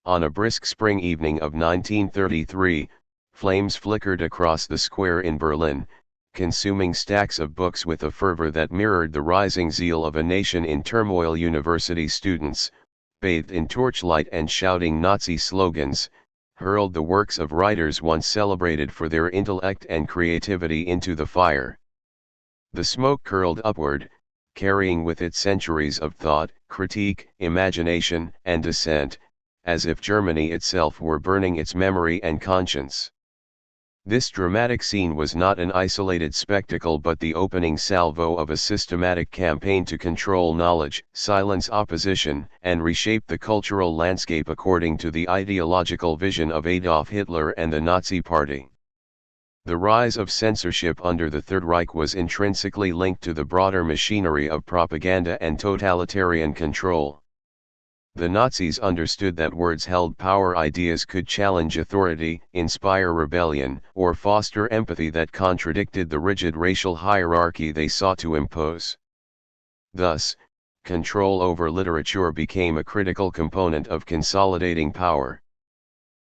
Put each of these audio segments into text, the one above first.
On a brisk spring evening of 1933, flames flickered across the square in Berlin, consuming stacks of books with a fervor that mirrored the rising zeal of a nation in turmoil. University students, bathed in torchlight and shouting Nazi slogans, hurled the works of writers once celebrated for their intellect and creativity into the fire. The smoke curled upward, carrying with it centuries of thought, critique, imagination, and dissent, as if Germany itself were burning its memory and conscience. This dramatic scene was not an isolated spectacle but the opening salvo of a systematic campaign to control knowledge, silence opposition, and reshape the cultural landscape according to the ideological vision of Adolf Hitler and the Nazi Party. The rise of censorship under the Third Reich was intrinsically linked to the broader machinery of propaganda and totalitarian control. The Nazis understood that words held power, ideas could challenge authority, inspire rebellion, or foster empathy that contradicted the rigid racial hierarchy they sought to impose. Thus, control over literature became a critical component of consolidating power.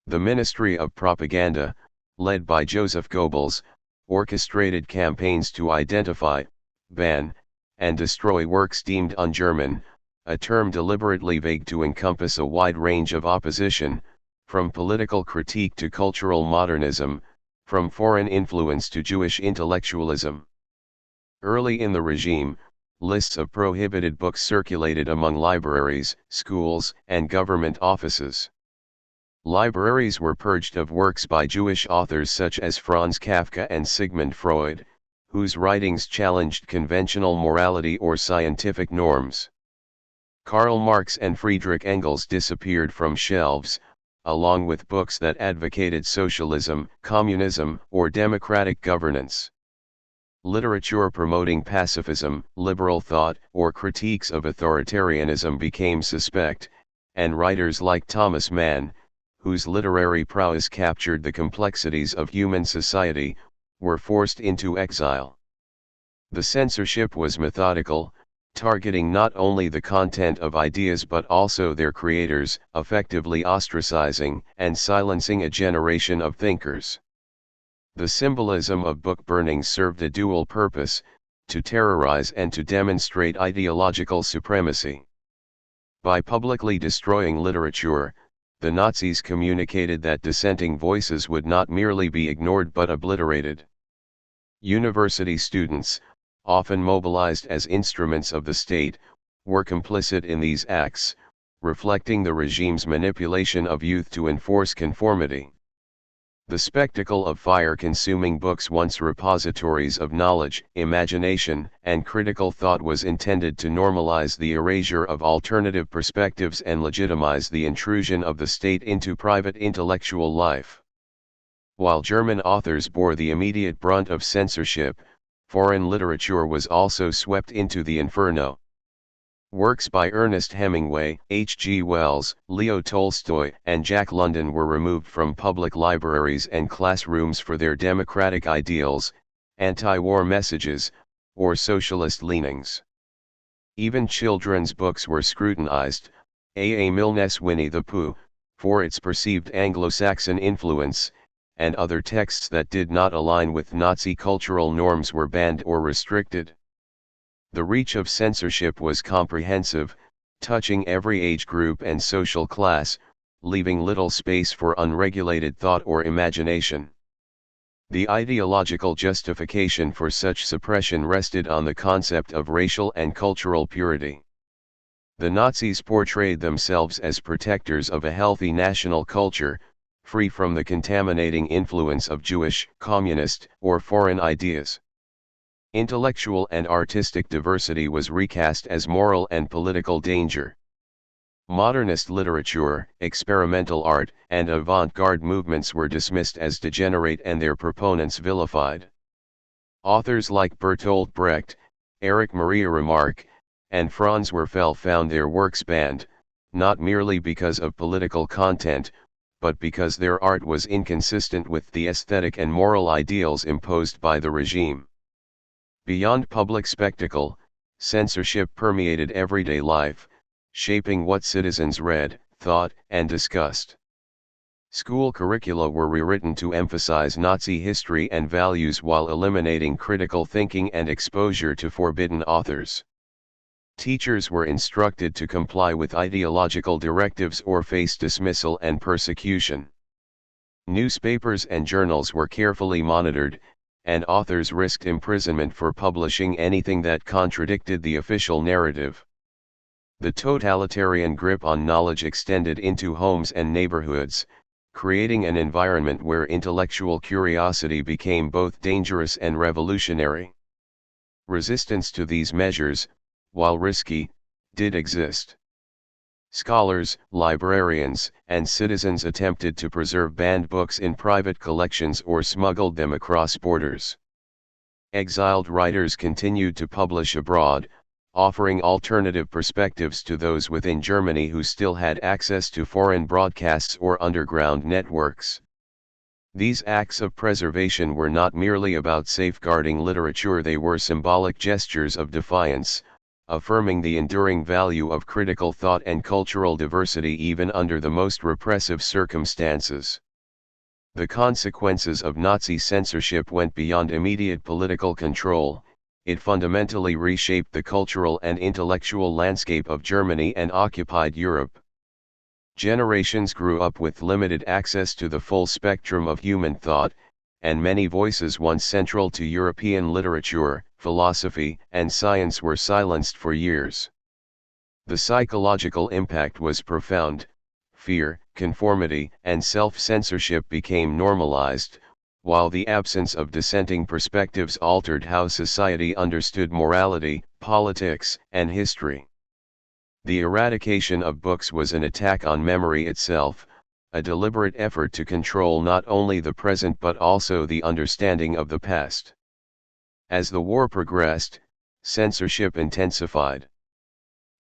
The Ministry of Propaganda, led by Joseph Goebbels, orchestrated campaigns to identify, ban, and destroy works deemed un-German, a term deliberately vague to encompass a wide range of opposition, from political critique to cultural modernism, from foreign influence to Jewish intellectualism. Early in the regime, lists of prohibited books circulated among libraries, schools, and government offices. Libraries were purged of works by Jewish authors such as Franz Kafka and Sigmund Freud, whose writings challenged conventional morality or scientific norms. Karl Marx and Friedrich Engels disappeared from shelves, along with books that advocated socialism, communism, or democratic governance. Literature promoting pacifism, liberal thought, or critiques of authoritarianism became suspect, and writers like Thomas Mann, whose literary prowess captured the complexities of human society, were forced into exile. The censorship was methodical, targeting not only the content of ideas but also their creators, effectively ostracizing and silencing a generation of thinkers. The symbolism of book burning served a dual purpose, to terrorize and to demonstrate ideological supremacy. By publicly destroying literature, the Nazis communicated that dissenting voices would not merely be ignored but obliterated. University students, often mobilized as instruments of the state, were complicit in these acts, reflecting the regime's manipulation of youth to enforce conformity. The spectacle of fire-consuming books, once repositories of knowledge, imagination, and critical thought, was intended to normalize the erasure of alternative perspectives and legitimize the intrusion of the state into private intellectual life. While German authors bore the immediate brunt of censorship, foreign literature was also swept into the inferno. Works by Ernest Hemingway, H.G. Wells, Leo Tolstoy, and Jack London were removed from public libraries and classrooms for their democratic ideals, anti-war messages, or socialist leanings. Even children's books were scrutinized, A. Milne's Winnie the Pooh, for its perceived Anglo-Saxon influence, and other texts that did not align with Nazi cultural norms were banned or restricted. The reach of censorship was comprehensive, touching every age group and social class, leaving little space for unregulated thought or imagination. The ideological justification for such suppression rested on the concept of racial and cultural purity. The Nazis portrayed themselves as protectors of a healthy national culture, free from the contaminating influence of Jewish, communist, or foreign ideas. Intellectual and artistic diversity was recast as moral and political danger. Modernist literature, experimental art, and avant-garde movements were dismissed as degenerate and their proponents vilified. Authors like Bertolt Brecht, Erich Maria Remarque, and Franz found their works banned, not merely because of political content, but because their art was inconsistent with the aesthetic and moral ideals imposed by the regime. Beyond public spectacle, censorship permeated everyday life, shaping what citizens read, thought, and discussed. School curricula were rewritten to emphasize Nazi history and values while eliminating critical thinking and exposure to forbidden authors. Teachers were instructed to comply with ideological directives or face dismissal and persecution. Newspapers and journals were carefully monitored, and authors risked imprisonment for publishing anything that contradicted the official narrative. The totalitarian grip on knowledge extended into homes and neighborhoods, creating an environment where intellectual curiosity became both dangerous and revolutionary. Resistance to these measures, while risky, did exist. Scholars, librarians, and citizens attempted to preserve banned books in private collections or smuggled them across borders. Exiled writers continued to publish abroad, offering alternative perspectives to those within Germany who still had access to foreign broadcasts or underground networks. These acts of preservation were not merely about safeguarding literature, they were symbolic gestures of defiance, affirming the enduring value of critical thought and cultural diversity even under the most repressive circumstances. The consequences of Nazi censorship went beyond immediate political control. It fundamentally reshaped the cultural and intellectual landscape of Germany and occupied Europe. Generations grew up with limited access to the full spectrum of human thought, and many voices once central to European literature, philosophy, and science were silenced for years. The psychological impact was profound. Fear, conformity, and self-censorship became normalized, while the absence of dissenting perspectives altered how society understood morality, politics, and history. The eradication of books was an attack on memory itself, a deliberate effort to control not only the present but also the understanding of the past. As the war progressed, censorship intensified.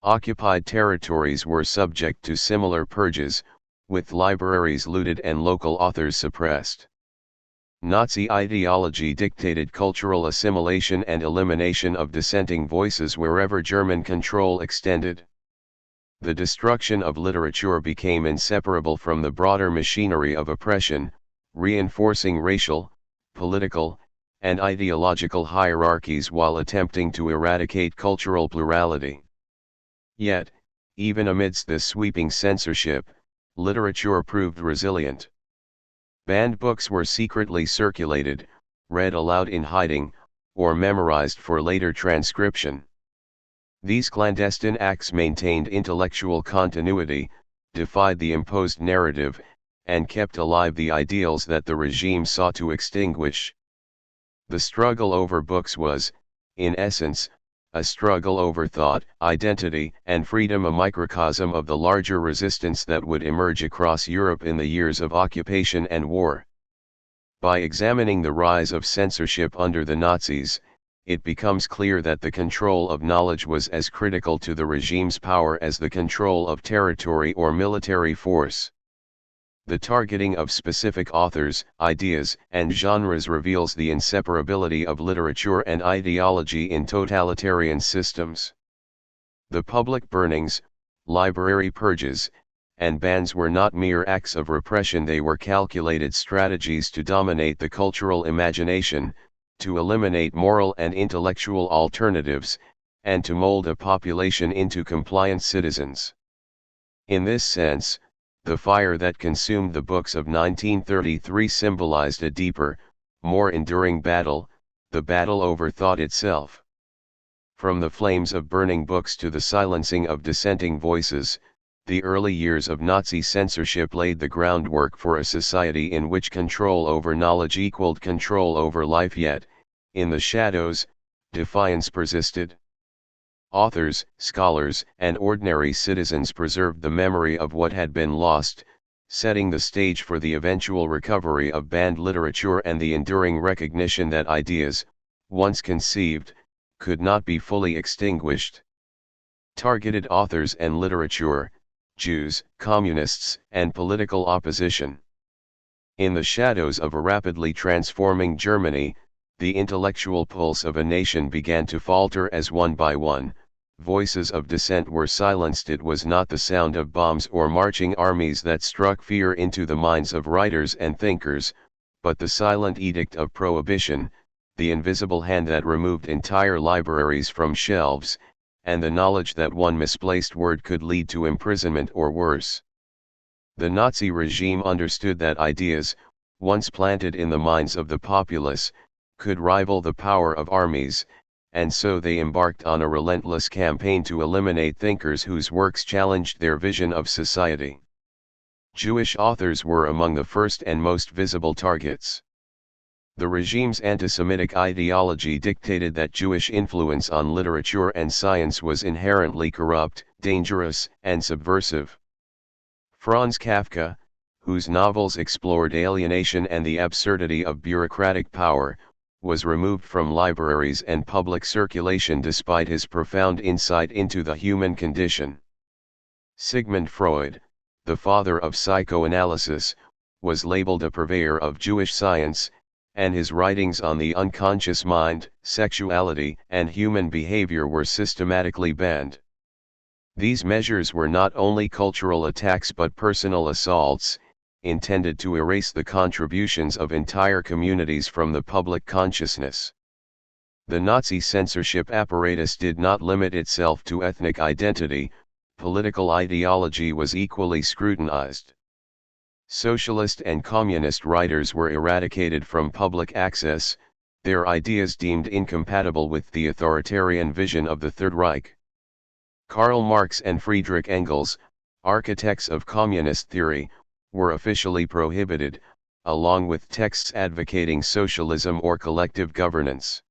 Occupied territories were subject to similar purges, with libraries looted and local authors suppressed. Nazi ideology dictated cultural assimilation and elimination of dissenting voices wherever German control extended. The destruction of literature became inseparable from the broader machinery of oppression, reinforcing racial, political, and ideological hierarchies while attempting to eradicate cultural plurality. Yet, even amidst this sweeping censorship, literature proved resilient. Banned books were secretly circulated, read aloud in hiding, or memorized for later transcription. These clandestine acts maintained intellectual continuity, defied the imposed narrative, and kept alive the ideals that the regime sought to extinguish. The struggle over books was, in essence, a struggle over thought, identity, and freedom, a microcosm of the larger resistance that would emerge across Europe in the years of occupation and war. By examining the rise of censorship under the Nazis, it becomes clear that the control of knowledge was as critical to the regime's power as the control of territory or military force. The targeting of specific authors, ideas, and genres reveals the inseparability of literature and ideology in totalitarian systems. The public burnings, library purges, and bans were not mere acts of repression, they were calculated strategies to dominate the cultural imagination, to eliminate moral and intellectual alternatives, and to mold a population into compliant citizens. In this sense, the fire that consumed the books of 1933 symbolized a deeper, more enduring battle, the battle over thought itself. From the flames of burning books to the silencing of dissenting voices, the early years of Nazi censorship laid the groundwork for a society in which control over knowledge equaled control over life, yet, in the shadows, defiance persisted. Authors, scholars, and ordinary citizens preserved the memory of what had been lost, setting the stage for the eventual recovery of banned literature and the enduring recognition that ideas, once conceived, could not be fully extinguished. Targeted authors and literature, Jews, communists, and political opposition. In the shadows of a rapidly transforming Germany, the intellectual pulse of a nation began to falter as one by one, voices of dissent were silenced. It was not the sound of bombs or marching armies that struck fear into the minds of writers and thinkers, but the silent edict of prohibition, the invisible hand that removed entire libraries from shelves, and the knowledge that one misplaced word could lead to imprisonment or worse. The Nazi regime understood that ideas, once planted in the minds of the populace, could rival the power of armies, and so they embarked on a relentless campaign to eliminate thinkers whose works challenged their vision of society. Jewish authors were among the first and most visible targets. The regime's anti-Semitic ideology dictated that Jewish influence on literature and science was inherently corrupt, dangerous, and subversive. Franz Kafka, whose novels explored alienation and the absurdity of bureaucratic power, was removed from libraries and public circulation despite his profound insight into the human condition. Sigmund Freud, the father of psychoanalysis, was labeled a purveyor of Jewish science, and his writings on the unconscious mind, sexuality, and human behavior were systematically banned. These measures were not only cultural attacks but personal assaults, intended to erase the contributions of entire communities from the public consciousness. The Nazi censorship apparatus did not limit itself to ethnic identity, political ideology was equally scrutinized. Socialist and communist writers were eradicated from public access, their ideas deemed incompatible with the authoritarian vision of the Third Reich. Karl Marx and Friedrich Engels, architects of communist theory, were officially prohibited, along with texts advocating socialism or collective governance.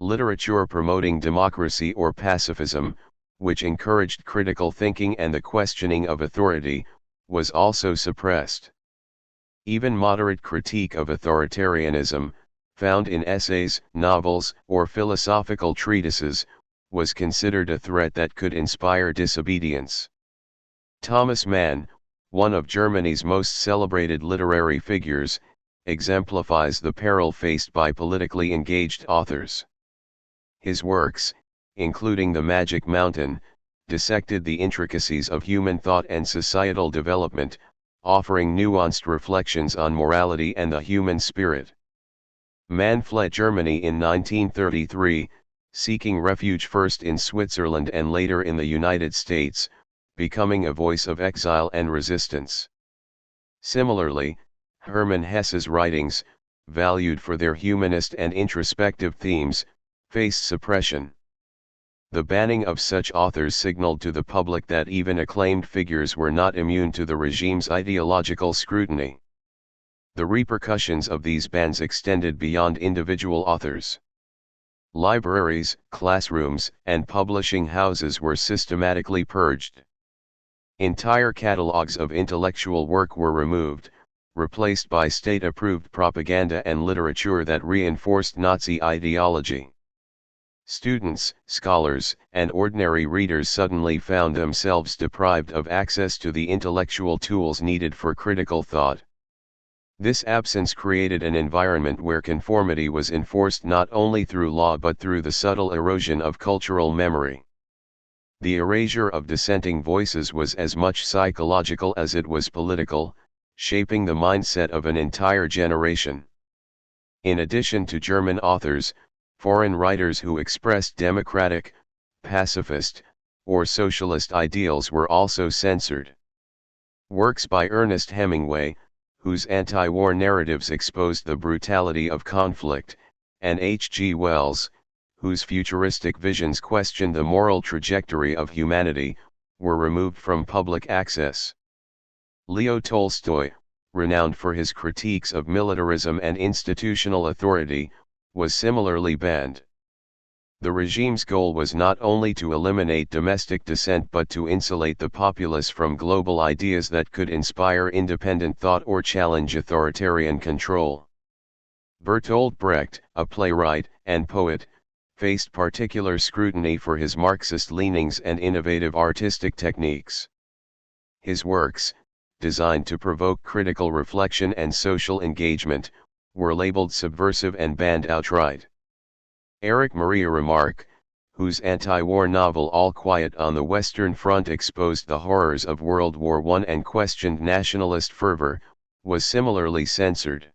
Literature promoting democracy or pacifism, which encouraged critical thinking and the questioning of authority, was also suppressed. Even moderate critique of authoritarianism, found in essays, novels, or philosophical treatises, was considered a threat that could inspire disobedience. Thomas Mann, one of Germany's most celebrated literary figures, exemplifies the peril faced by politically engaged authors. His works, including The Magic Mountain, dissected the intricacies of human thought and societal development, offering nuanced reflections on morality and the human spirit. Mann fled Germany in 1933, seeking refuge first in Switzerland and later in the United States, becoming a voice of exile and resistance. Similarly, Hermann Hesse's writings, valued for their humanist and introspective themes, faced suppression. The banning of such authors signaled to the public that even acclaimed figures were not immune to the regime's ideological scrutiny. The repercussions of these bans extended beyond individual authors. Libraries, classrooms, and publishing houses were systematically purged. Entire catalogs of intellectual work were removed, replaced by state-approved propaganda and literature that reinforced Nazi ideology. Students, scholars, and ordinary readers suddenly found themselves deprived of access to the intellectual tools needed for critical thought. This absence created an environment where conformity was enforced not only through law but through the subtle erosion of cultural memory. The erasure of dissenting voices was as much psychological as it was political, shaping the mindset of an entire generation. In addition to German authors, foreign writers who expressed democratic, pacifist, or socialist ideals were also censored. Works by Ernest Hemingway, whose anti-war narratives exposed the brutality of conflict, and H.G. Wells, whose futuristic visions questioned the moral trajectory of humanity, were removed from public access. Leo Tolstoy, renowned for his critiques of militarism and institutional authority, was similarly banned. The regime's goal was not only to eliminate domestic dissent but to insulate the populace from global ideas that could inspire independent thought or challenge authoritarian control. Bertolt Brecht, a playwright and poet, faced particular scrutiny for his Marxist leanings and innovative artistic techniques. His works, designed to provoke critical reflection and social engagement, were labeled subversive and banned outright. Erich Maria Remarque, whose anti-war novel All Quiet on the Western Front exposed the horrors of World War I and questioned nationalist fervor, was similarly censored.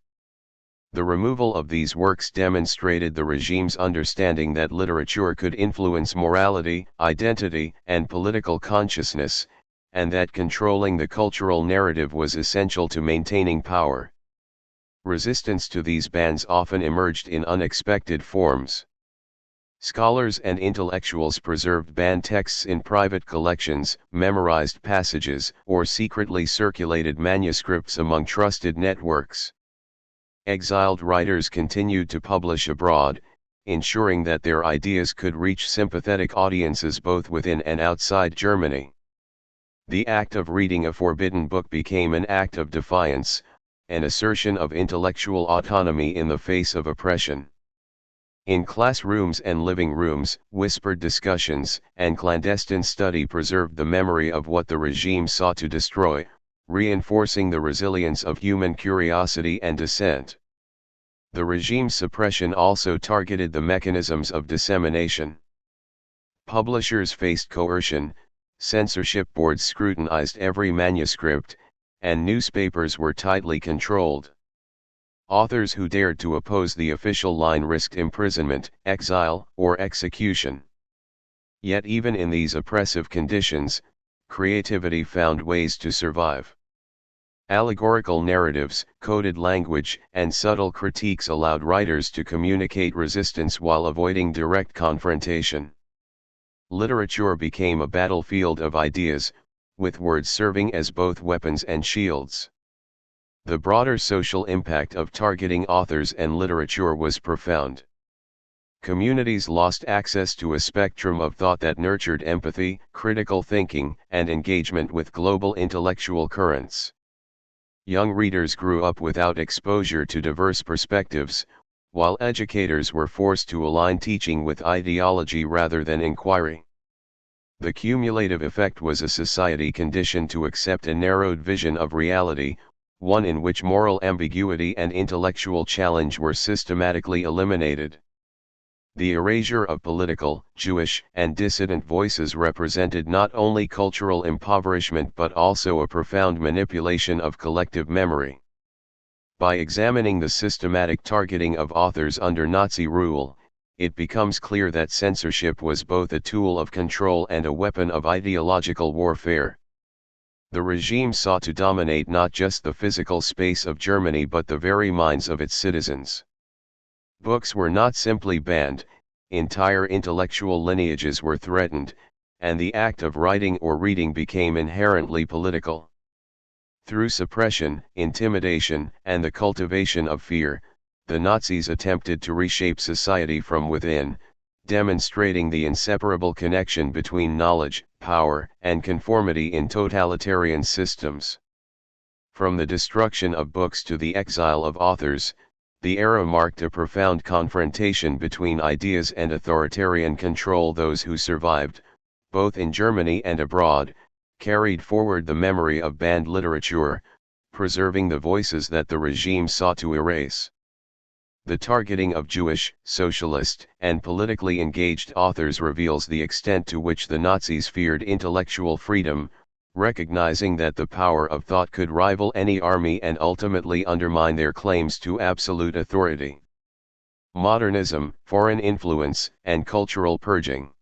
The removal of these works demonstrated the regime's understanding that literature could influence morality, identity, and political consciousness, and that controlling the cultural narrative was essential to maintaining power. Resistance to these bans often emerged in unexpected forms. Scholars and intellectuals preserved banned texts in private collections, memorized passages, or secretly circulated manuscripts among trusted networks. Exiled writers continued to publish abroad, ensuring that their ideas could reach sympathetic audiences both within and outside Germany. The act of reading a forbidden book became an act of defiance, an assertion of intellectual autonomy in the face of oppression. In classrooms and living rooms, whispered discussions and clandestine study preserved the memory of what the regime sought to destroy, reinforcing the resilience of human curiosity and dissent. The regime's suppression also targeted the mechanisms of dissemination. Publishers faced coercion, censorship boards scrutinized every manuscript, and newspapers were tightly controlled. Authors who dared to oppose the official line risked imprisonment, exile, or execution. Yet even in these oppressive conditions, creativity found ways to survive. Allegorical narratives, coded language, and subtle critiques allowed writers to communicate resistance while avoiding direct confrontation. Literature became a battlefield of ideas, with words serving as both weapons and shields. The broader social impact of targeting authors and literature was profound. Communities lost access to a spectrum of thought that nurtured empathy, critical thinking, and engagement with global intellectual currents. Young readers grew up without exposure to diverse perspectives, while educators were forced to align teaching with ideology rather than inquiry. The cumulative effect was a society conditioned to accept a narrowed vision of reality, one in which moral ambiguity and intellectual challenge were systematically eliminated. The erasure of political, Jewish, and dissident voices represented not only cultural impoverishment but also a profound manipulation of collective memory. By examining the systematic targeting of authors under Nazi rule, it becomes clear that censorship was both a tool of control and a weapon of ideological warfare. The regime sought to dominate not just the physical space of Germany but the very minds of its citizens. Books were not simply banned, entire intellectual lineages were threatened, and the act of writing or reading became inherently political. Through suppression, intimidation, and the cultivation of fear, the Nazis attempted to reshape society from within, demonstrating the inseparable connection between knowledge, power, and conformity in totalitarian systems. From the destruction of books to the exile of authors, the era marked a profound confrontation between ideas and authoritarian control. Those who survived, both in Germany and abroad, carried forward the memory of banned literature, preserving the voices that the regime sought to erase. The targeting of Jewish, socialist, and politically engaged authors reveals the extent to which the Nazis feared intellectual freedom, recognizing that the power of thought could rival any army and ultimately undermine their claims to absolute authority. Modernism, foreign influence, and cultural purging.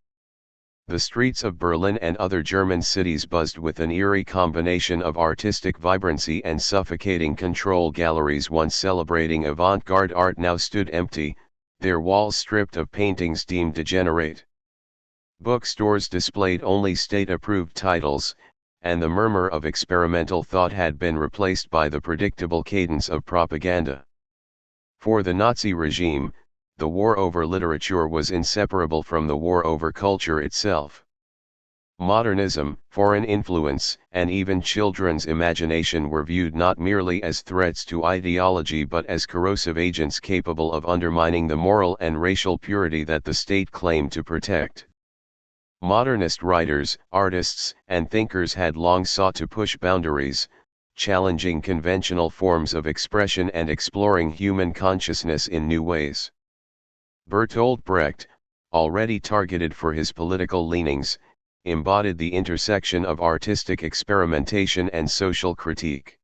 The streets of Berlin and other German cities buzzed with an eerie combination of artistic vibrancy and suffocating control. Galleries once celebrating avant-garde art now stood empty, their walls stripped of paintings deemed degenerate. Bookstores displayed only state-approved titles, and the murmur of experimental thought had been replaced by the predictable cadence of propaganda. For the Nazi regime, the war over literature was inseparable from the war over culture itself. Modernism, foreign influence, and even children's imagination were viewed not merely as threats to ideology but as corrosive agents capable of undermining the moral and racial purity that the state claimed to protect. Modernist writers, artists, and thinkers had long sought to push boundaries, challenging conventional forms of expression and exploring human consciousness in new ways. Bertolt Brecht, already targeted for his political leanings, embodied the intersection of artistic experimentation and social critique.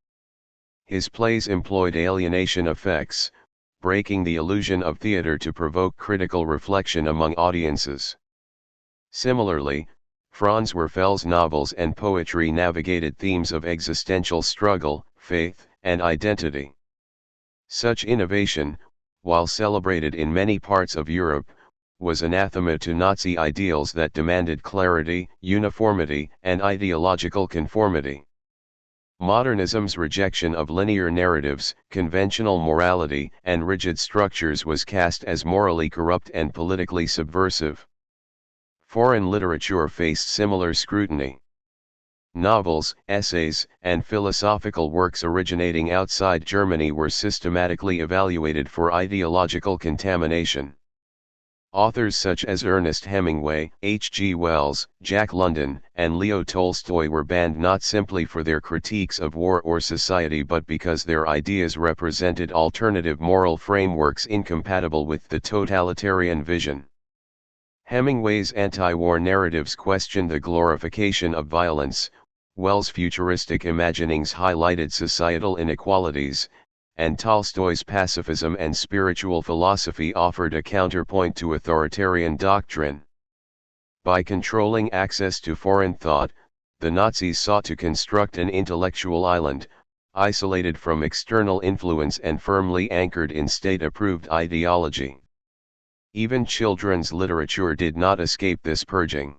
His plays employed alienation effects, breaking the illusion of theater to provoke critical reflection among audiences. Similarly, Franz Werfel's novels and poetry navigated themes of existential struggle, faith, and identity. Such innovation, while celebrated in many parts of Europe, was anathema to Nazi ideals that demanded clarity, uniformity, and ideological conformity. Modernism's rejection of linear narratives, conventional morality, and rigid structures was cast as morally corrupt and politically subversive. Foreign literature faced similar scrutiny. Novels, essays, and philosophical works originating outside Germany were systematically evaluated for ideological contamination. Authors such as Ernest Hemingway, H.G. Wells, Jack London, and Leo Tolstoy were banned not simply for their critiques of war or society but because their ideas represented alternative moral frameworks incompatible with the totalitarian vision. Hemingway's anti-war narratives questioned the glorification of violence, Wells' futuristic imaginings highlighted societal inequalities, and Tolstoy's pacifism and spiritual philosophy offered a counterpoint to authoritarian doctrine. By controlling access to foreign thought, the Nazis sought to construct an intellectual island, isolated from external influence and firmly anchored in state-approved ideology. Even children's literature did not escape this purging.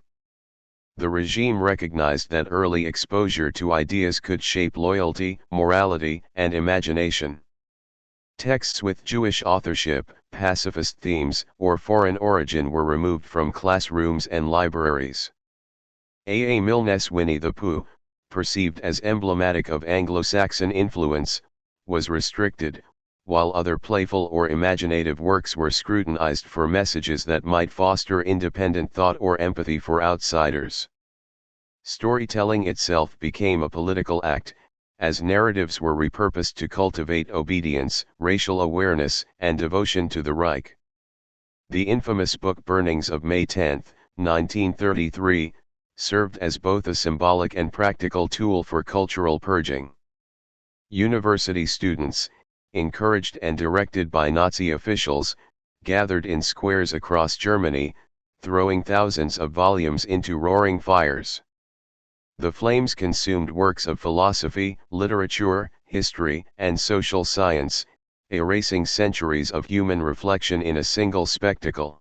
The regime recognized that early exposure to ideas could shape loyalty, morality, and imagination. Texts with Jewish authorship, pacifist themes, or foreign origin were removed from classrooms and libraries. A. Milne's Winnie the Pooh, perceived as emblematic of Anglo-Saxon influence, was restricted, while other playful or imaginative works were scrutinized for messages that might foster independent thought or empathy for outsiders. Storytelling itself became a political act, as narratives were repurposed to cultivate obedience, racial awareness, and devotion to the Reich. The infamous book burnings of May 10, 1933, served as both a symbolic and practical tool for cultural purging. University students, encouraged and directed by Nazi officials, gathered in squares across Germany, throwing thousands of volumes into roaring fires. The flames consumed works of philosophy, literature, history, and social science, erasing centuries of human reflection in a single spectacle.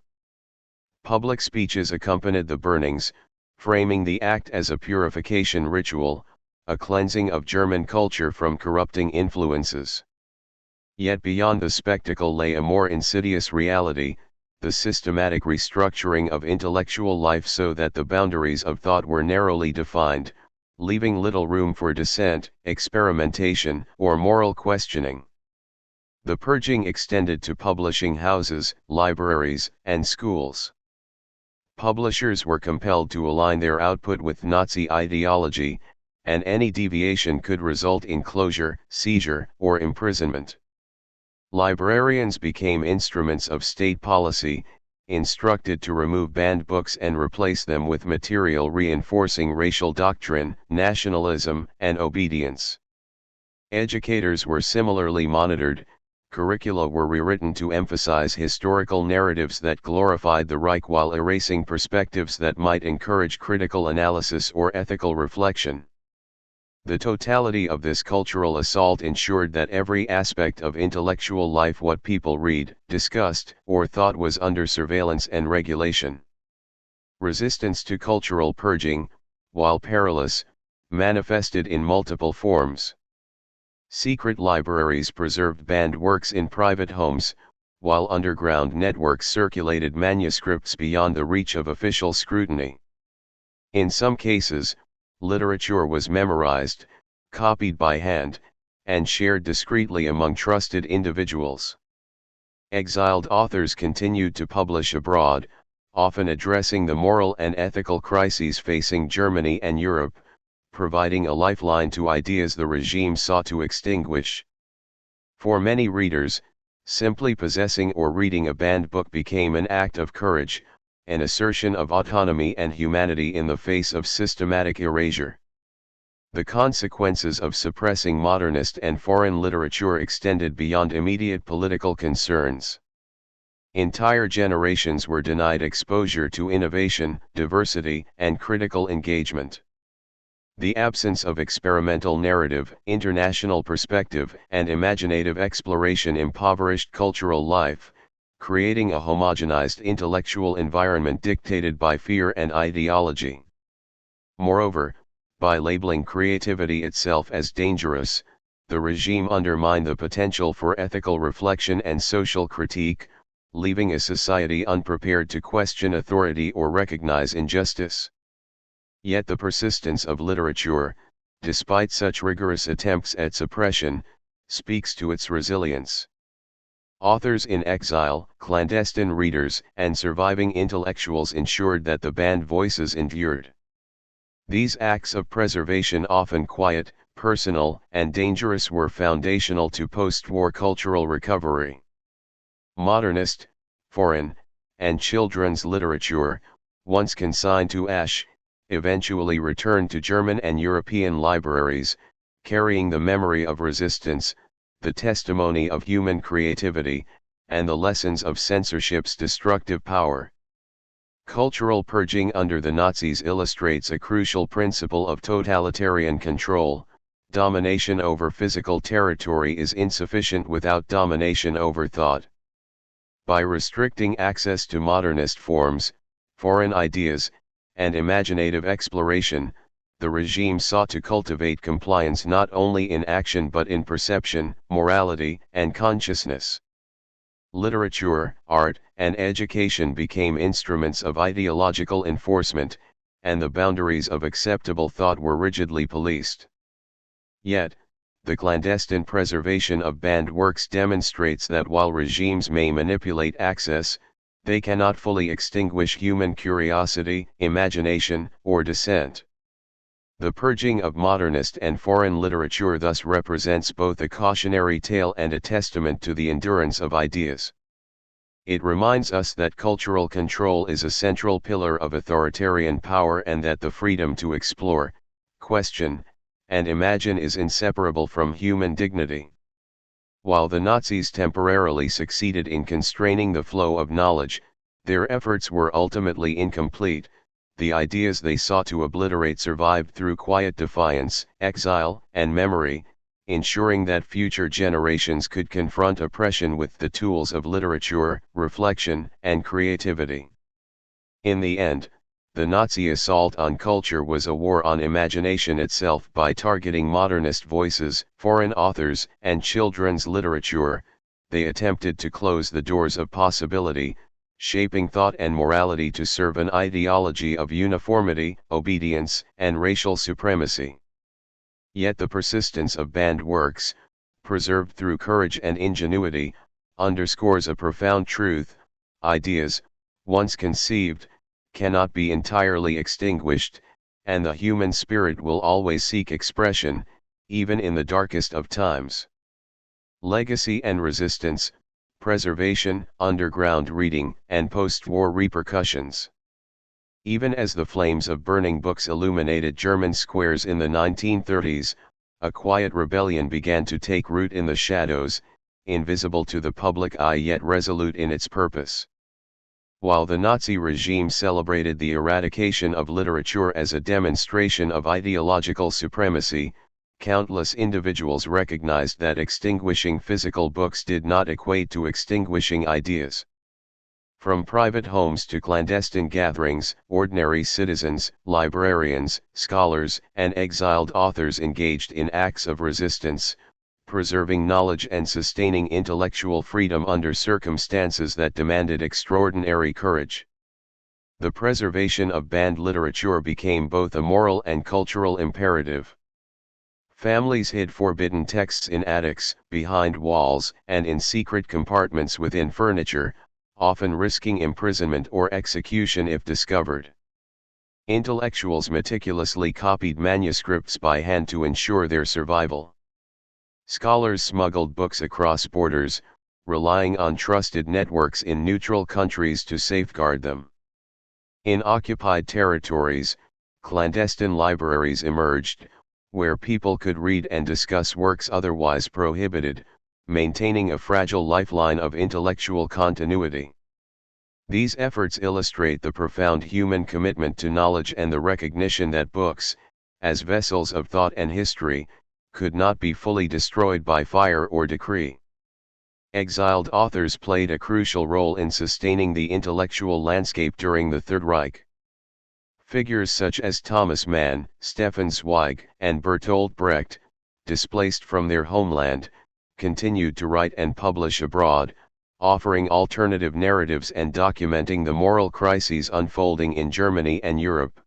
Public speeches accompanied the burnings, framing the act as a purification ritual, a cleansing of German culture from corrupting influences. Yet beyond the spectacle lay a more insidious reality, the systematic restructuring of intellectual life so that the boundaries of thought were narrowly defined, leaving little room for dissent, experimentation, or moral questioning. The purging extended to publishing houses, libraries, and schools. Publishers were compelled to align their output with Nazi ideology, and any deviation could result in closure, seizure, or imprisonment. Librarians became instruments of state policy, instructed to remove banned books and replace them with material reinforcing racial doctrine, nationalism, and obedience. Educators were similarly monitored, curricula were rewritten to emphasize historical narratives that glorified the Reich while erasing perspectives that might encourage critical analysis or ethical reflection. The totality of this cultural assault ensured that every aspect of intellectual life, what people read, discussed, or thought, was under surveillance and regulation. Resistance to cultural purging, while perilous, manifested in multiple forms. Secret libraries preserved banned works in private homes, while underground networks circulated manuscripts beyond the reach of official scrutiny. In some cases, literature was memorized, copied by hand, and shared discreetly among trusted individuals. Exiled authors continued to publish abroad, often addressing the moral and ethical crises facing Germany and Europe, providing a lifeline to ideas the regime sought to extinguish. For many readers, simply possessing or reading a banned book became an act of courage, an assertion of autonomy and humanity in the face of systematic erasure. The consequences of suppressing modernist and foreign literature extended beyond immediate political concerns. Entire generations were denied exposure to innovation, diversity, and critical engagement. The absence of experimental narrative, international perspective, and imaginative exploration impoverished cultural life, creating a homogenized intellectual environment dictated by fear and ideology. Moreover, by labeling creativity itself as dangerous, the regime undermined the potential for ethical reflection and social critique, leaving a society unprepared to question authority or recognize injustice. Yet the persistence of literature, despite such rigorous attempts at suppression, speaks to its resilience. Authors in exile, clandestine readers, and surviving intellectuals ensured that the banned voices endured. These acts of preservation, often quiet, personal, and dangerous, were foundational to post-war cultural recovery. Modernist, foreign, and children's literature, once consigned to ash, eventually returned to German and European libraries, carrying the memory of resistance, the testimony of human creativity, and the lessons of censorship's destructive power. Cultural purging under the Nazis illustrates a crucial principle of totalitarian control. Domination over physical territory is insufficient without domination over thought. By restricting access to modernist forms, foreign ideas, and imaginative exploration, the regime sought to cultivate compliance not only in action but in perception, morality, and consciousness. Literature, art, and education became instruments of ideological enforcement, and the boundaries of acceptable thought were rigidly policed. Yet, the clandestine preservation of banned works demonstrates that while regimes may manipulate access, they cannot fully extinguish human curiosity, imagination, or dissent. The purging of modernist and foreign literature thus represents both a cautionary tale and a testament to the endurance of ideas. It reminds us that cultural control is a central pillar of authoritarian power and that the freedom to explore, question, and imagine is inseparable from human dignity. While the Nazis temporarily succeeded in constraining the flow of knowledge, their efforts were ultimately incomplete. The ideas they sought to obliterate survived through quiet defiance, exile, and memory, ensuring that future generations could confront oppression with the tools of literature, reflection, and creativity. In the end, the Nazi assault on culture was a war on imagination itself. By targeting modernist voices, foreign authors, and children's literature, they attempted to close the doors of possibility, shaping thought and morality to serve an ideology of uniformity, obedience, and racial supremacy. Yet the persistence of banned works, preserved through courage and ingenuity, underscores a profound truth: ideas, once conceived, cannot be entirely extinguished, and the human spirit will always seek expression, even in the darkest of times. Legacy and resistance, preservation, underground reading, and post-war repercussions. Even as the flames of burning books illuminated German squares in the 1930s, a quiet rebellion began to take root in the shadows, invisible to the public eye yet resolute in its purpose. While the Nazi regime celebrated the eradication of literature as a demonstration of ideological supremacy, countless individuals recognized that extinguishing physical books did not equate to extinguishing ideas. From private homes to clandestine gatherings, ordinary citizens, librarians, scholars, and exiled authors engaged in acts of resistance, preserving knowledge and sustaining intellectual freedom under circumstances that demanded extraordinary courage. The preservation of banned literature became both a moral and cultural imperative. Families hid forbidden texts in attics, behind walls, and in secret compartments within furniture, often risking imprisonment or execution if discovered. Intellectuals meticulously copied manuscripts by hand to ensure their survival. Scholars smuggled books across borders, relying on trusted networks in neutral countries to safeguard them. In occupied territories, clandestine libraries emerged, where people could read and discuss works otherwise prohibited, maintaining a fragile lifeline of intellectual continuity. These efforts illustrate the profound human commitment to knowledge and the recognition that books, as vessels of thought and history, could not be fully destroyed by fire or decree. Exiled authors played a crucial role in sustaining the intellectual landscape during the Third Reich. Figures such as Thomas Mann, Stefan Zweig, and Bertolt Brecht, displaced from their homeland, continued to write and publish abroad, offering alternative narratives and documenting the moral crises unfolding in Germany and Europe.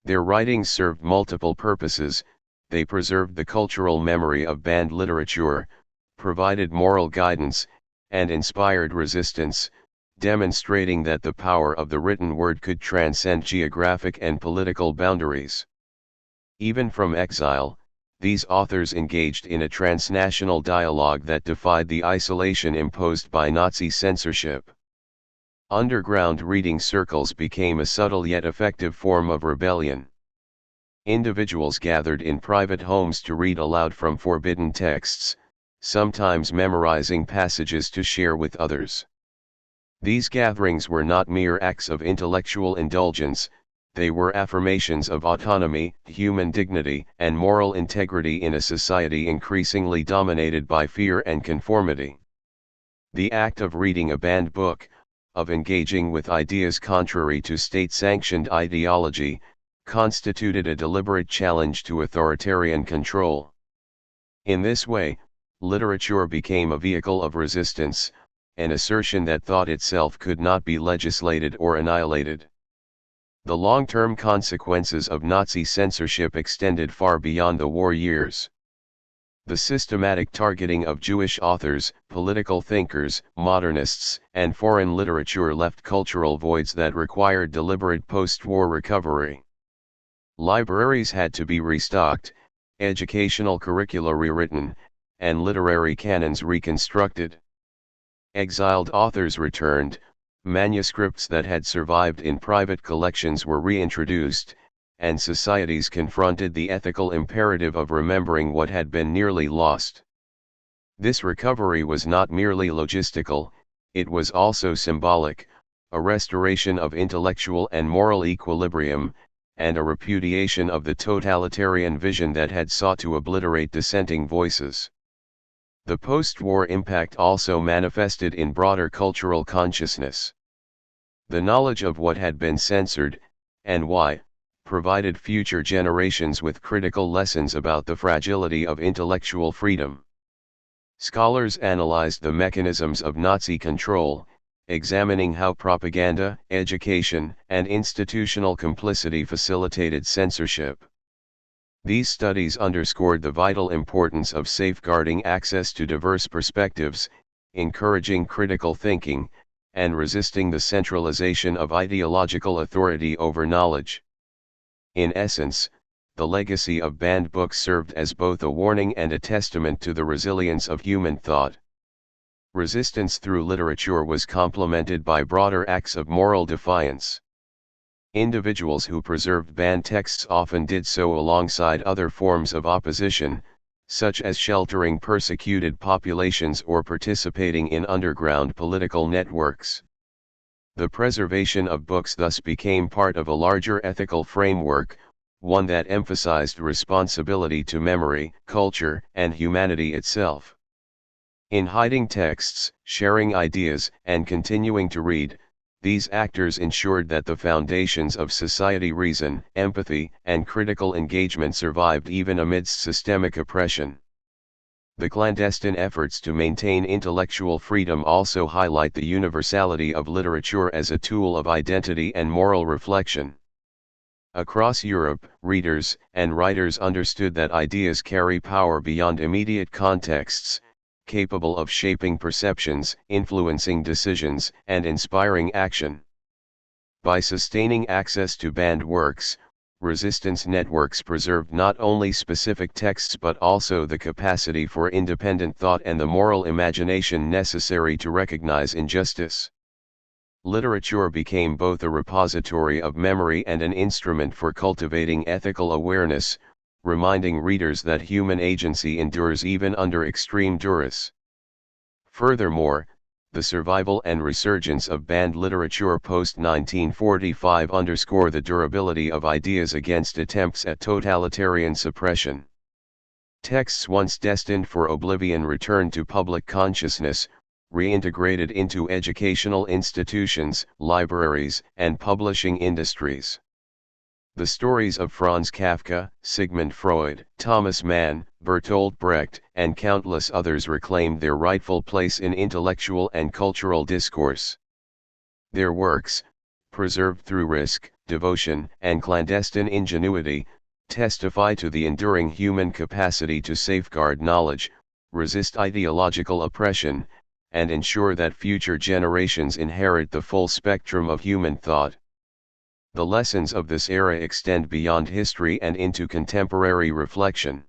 Their writings served multiple purposes. They preserved the cultural memory of banned literature, provided moral guidance, and inspired resistance, demonstrating that the power of the written word could transcend geographic and political boundaries. Even from exile, these authors engaged in a transnational dialogue that defied the isolation imposed by Nazi censorship. Underground reading circles became a subtle yet effective form of rebellion. Individuals gathered in private homes to read aloud from forbidden texts, sometimes memorizing passages to share with others. These gatherings were not mere acts of intellectual indulgence, they were affirmations of autonomy, human dignity, and moral integrity in a society increasingly dominated by fear and conformity. The act of reading a banned book, of engaging with ideas contrary to state-sanctioned ideology, constituted a deliberate challenge to authoritarian control. In this way, literature became a vehicle of resistance, an assertion that thought itself could not be legislated or annihilated. The long-term consequences of Nazi censorship extended far beyond the war years. The systematic targeting of Jewish authors, political thinkers, modernists, and foreign literature left cultural voids that required deliberate post-war recovery. Libraries had to be restocked, educational curricula rewritten, and literary canons reconstructed. Exiled authors returned, manuscripts that had survived in private collections were reintroduced, and societies confronted the ethical imperative of remembering what had been nearly lost. This recovery was not merely logistical, it was also symbolic, a restoration of intellectual and moral equilibrium, and a repudiation of the totalitarian vision that had sought to obliterate dissenting voices. The post-war impact also manifested in broader cultural consciousness. The knowledge of what had been censored, and why, provided future generations with critical lessons about the fragility of intellectual freedom. Scholars analyzed the mechanisms of Nazi control, examining how propaganda, education, and institutional complicity facilitated censorship. These studies underscored the vital importance of safeguarding access to diverse perspectives, encouraging critical thinking, and resisting the centralization of ideological authority over knowledge. In essence, the legacy of banned books served as both a warning and a testament to the resilience of human thought. Resistance through literature was complemented by broader acts of moral defiance. Individuals who preserved banned texts often did so alongside other forms of opposition, such as sheltering persecuted populations or participating in underground political networks. The preservation of books thus became part of a larger ethical framework, one that emphasized responsibility to memory, culture, and humanity itself. In hiding texts, sharing ideas, and continuing to read, these actors ensured that the foundations of society, reason, empathy, and critical engagement survived even amidst systemic oppression. The clandestine efforts to maintain intellectual freedom also highlight the universality of literature as a tool of identity and moral reflection. Across Europe, readers and writers understood that ideas carry power beyond immediate contexts, capable of shaping perceptions, influencing decisions, and inspiring action. By sustaining access to banned works, resistance networks preserved not only specific texts but also the capacity for independent thought and the moral imagination necessary to recognize injustice. literature became both a repository of memory and an instrument for cultivating ethical awareness, reminding readers that human agency endures even under extreme duress. Furthermore, the survival and resurgence of banned literature post-1945 underscore the durability of ideas against attempts at totalitarian suppression. Texts once destined for oblivion returned to public consciousness, reintegrated into educational institutions, libraries, and publishing industries. The stories of Franz Kafka, Sigmund Freud, Thomas Mann, Bertolt Brecht, and countless others reclaimed their rightful place in intellectual and cultural discourse. Their works, preserved through risk, devotion, and clandestine ingenuity, testify to the enduring human capacity to safeguard knowledge, resist ideological oppression, and ensure that future generations inherit the full spectrum of human thought. The lessons of this era extend beyond history and into contemporary reflection.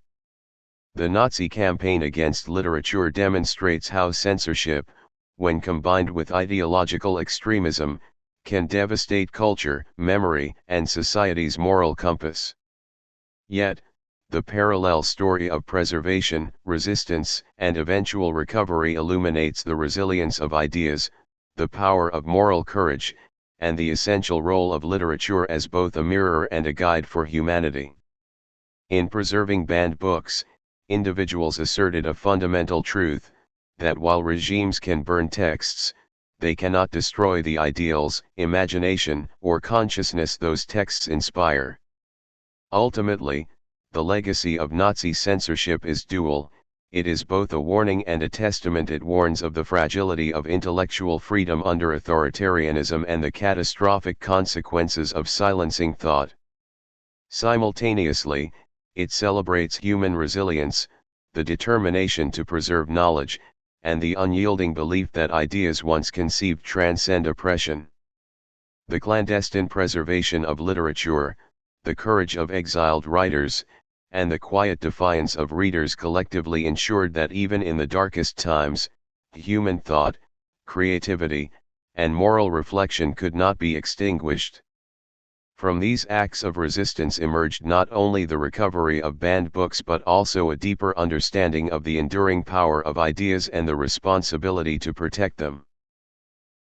The Nazi campaign against literature demonstrates how censorship, when combined with ideological extremism, can devastate culture, memory, and society's moral compass. Yet, the parallel story of preservation, resistance, and eventual recovery illuminates the resilience of ideas, the power of moral courage, and the essential role of literature as both a mirror and a guide for humanity. In preserving banned books, individuals asserted a fundamental truth, that while regimes can burn texts, they cannot destroy the ideals, imagination, or consciousness those texts inspire. Ultimately, the legacy of Nazi censorship is dual. It is both a warning and a testament. It warns of the fragility of intellectual freedom under authoritarianism and the catastrophic consequences of silencing thought. Simultaneously, it celebrates human resilience, the determination to preserve knowledge, and the unyielding belief that ideas once conceived transcend oppression. The clandestine preservation of literature, the courage of exiled writers, and the quiet defiance of readers collectively ensured that even in the darkest times, human thought, creativity, and moral reflection could not be extinguished. From these acts of resistance emerged not only the recovery of banned books but also a deeper understanding of the enduring power of ideas and the responsibility to protect them.